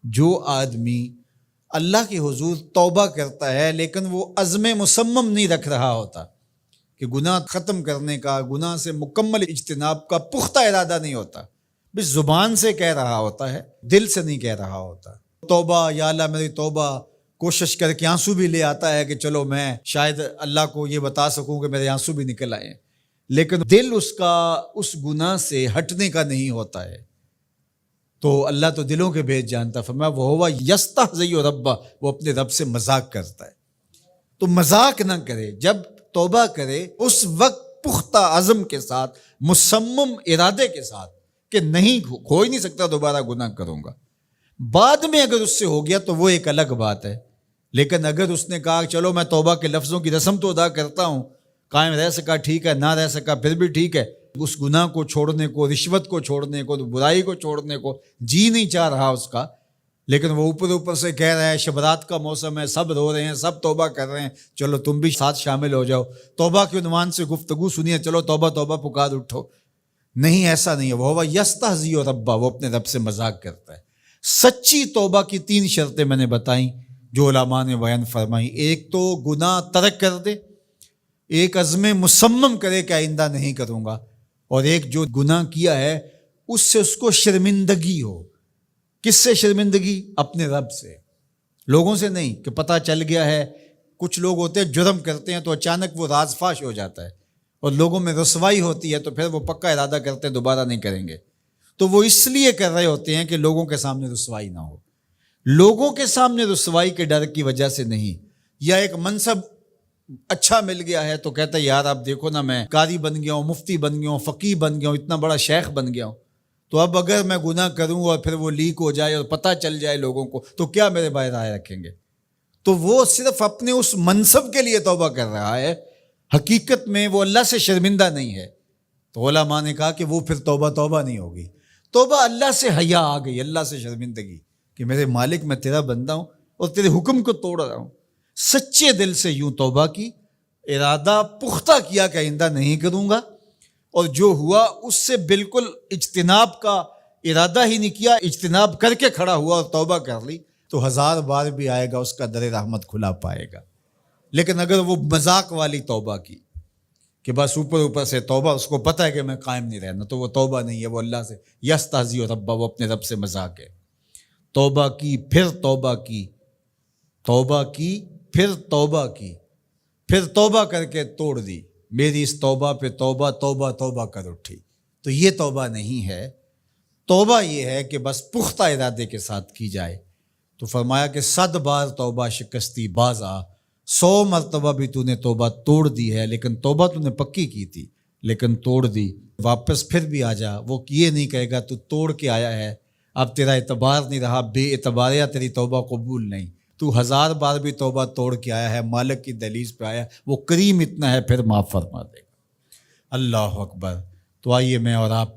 جو آدمی اللہ کے حضور توبہ کرتا ہے لیکن وہ عزم مصمم نہیں رکھ رہا ہوتا کہ گناہ ختم کرنے کا، گناہ سے مکمل اجتناب کا پختہ ارادہ نہیں ہوتا، بس زبان سے کہہ رہا ہوتا ہے، دل سے نہیں کہہ رہا ہوتا۔ توبہ یا اللہ میری توبہ، کوشش کر کے آنسو بھی لے آتا ہے کہ چلو میں شاید اللہ کو یہ بتا سکوں کہ میرے آنسو بھی نکل آئے، لیکن دل اس کا اس گناہ سے ہٹنے کا نہیں ہوتا ہے۔ تو اللہ تو دلوں کے بھید جانتا، فرمایا وَهُوَ يَسْتَهْزِئُ رَبَّهُ، وہ اپنے رب سے مذاق کرتا ہے۔ تو مذاق نہ کرے، جب توبہ کرے اس وقت پختہ عزم کے ساتھ، مصمم ارادے کے ساتھ کہ نہیں، ہو ہی نہیں سکتا دوبارہ گناہ کروں گا۔ بعد میں اگر اس سے ہو گیا تو وہ ایک الگ بات ہے، لیکن اگر اس نے کہا چلو میں توبہ کے لفظوں کی رسم تو ادا کرتا ہوں، قائم رہ سکا ٹھیک ہے، نہ رہ سکا پھر بھی ٹھیک ہے، اس گناہ کو چھوڑنے کو، رشوت کو چھوڑنے کو، برائی کو چھوڑنے کو جی نہیں چاہ رہا اس کا، لیکن وہ اوپر سے کہہ رہا ہے شبرات کا موسم ہے، سب رو رہے ہیں، سب توبہ کر رہے ہیں، چلو تم بھی ساتھ شامل ہو جاؤ، توبہ کے عنوان سے گفتگو سنیے، چلو توبہ توبہ پکار اٹھو۔ نہیں، ایسا نہیں ہے۔ وہ یستہزئ ربہ، وہ اپنے رب سے مذاق کرتا ہے۔ سچی توبہ کی 3 شرطیں میں نے بتائیں جو علماء نے بیان فرمائی۔ ایک تو گناہ ترک کر دے، ایک عزم مصمم کرے کہ آئندہ نہیں کروں گا، اور ایک جو گناہ کیا ہے اس سے اس کو شرمندگی ہو۔ کس سے شرمندگی؟ اپنے رب سے، لوگوں سے نہیں کہ پتہ چل گیا ہے۔ کچھ لوگ ہوتے ہیں جرم کرتے ہیں تو اچانک وہ راز فاش ہو جاتا ہے اور لوگوں میں رسوائی ہوتی ہے تو پھر وہ پکا ارادہ کرتے ہیں دوبارہ نہیں کریں گے، تو وہ اس لیے کر رہے ہوتے ہیں کہ لوگوں کے سامنے رسوائی نہ ہو۔ لوگوں کے سامنے رسوائی کے ڈر کی وجہ سے نہیں، یا ایک منصب اچھا مل گیا ہے تو کہتا ہے یار اب دیکھو نا، میں قاری بن گیا ہوں، مفتی بن گیا ہوں، فقیہ بن گیا ہوں، اتنا بڑا شیخ بن گیا ہوں، تو اب اگر میں گناہ کروں اور پھر وہ لیک ہو جائے اور پتہ چل جائے لوگوں کو تو کیا میرے بارے رائے رکھیں گے؟ تو وہ صرف اپنے اس منصب کے لیے توبہ کر رہا ہے، حقیقت میں وہ اللہ سے شرمندہ نہیں ہے۔ تو علماء نے کہا کہ وہ پھر توبہ نہیں ہوگی۔ توبہ اللہ سے حیا آ گئی، اللہ سے شرمندگی کہ میرے مالک میں تیرا بندہ ہوں اور تیرے حکم کو توڑ رہا ہوں۔ سچے دل سے یوں توبہ کی، ارادہ پختہ کیا کہ آئندہ نہیں کروں گا، اور جو ہوا اس سے بالکل اجتناب کا ارادہ ہی نہیں کیا، اجتناب کر کے کھڑا ہوا اور توبہ کر لی، تو 1000 بار بھی آئے گا اس کا در رحمت کھلا پائے گا۔ لیکن اگر وہ مذاق والی توبہ کی کہ بس اوپر سے توبہ، اس کو پتہ ہے کہ میں قائم نہیں رہنا، تو وہ توبہ نہیں ہے، وہ اللہ سے یستہزئ ربہ، وہ اپنے رب سے مذاق ہے۔ توبہ کی، پھر توبہ کی، توبہ کی، پھر توبہ کی، پھر توبہ کر کے توڑ دی، میری اس توبہ پہ توبہ توبہ توبہ کر اٹھی، تو یہ توبہ نہیں ہے۔ توبہ یہ ہے کہ بس پختہ ارادے کے ساتھ کی جائے۔ تو فرمایا کہ 100 بار توبہ شکستی باز آ، 100 مرتبہ بھی تو نے توبہ توڑ دی ہے، لیکن توبہ تو نے پکی کی تھی لیکن توڑ دی، واپس پھر بھی آ جا۔ وہ یہ نہیں کہے گا تو توڑ کے آیا ہے، اب تیرا اعتبار نہیں رہا، بے اعتباریہ تیری توبہ قبول نہیں، تو 1000 بار بھی توبہ توڑ کے آیا ہے، مالک کی دہلیز پہ آیا، وہ کریم اتنا ہے پھر معاف فرما دے گا۔ اللہ اکبر۔ تو آئیے میں اور آپ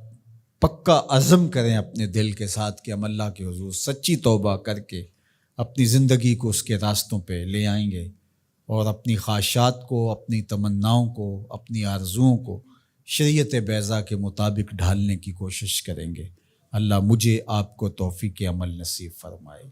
پکا عزم کریں اپنے دل کے ساتھ کہ ہم اللہ کے حضور سچی توبہ کر کے اپنی زندگی کو اس کے راستوں پہ لے آئیں گے، اور اپنی خواہشات کو، اپنی تمناؤں کو، اپنی آرزوؤں کو شریعت بیضاء کے مطابق ڈھالنے کی کوشش کریں گے۔ اللہ مجھے آپ کو توفیق عمل نصیب فرمائے۔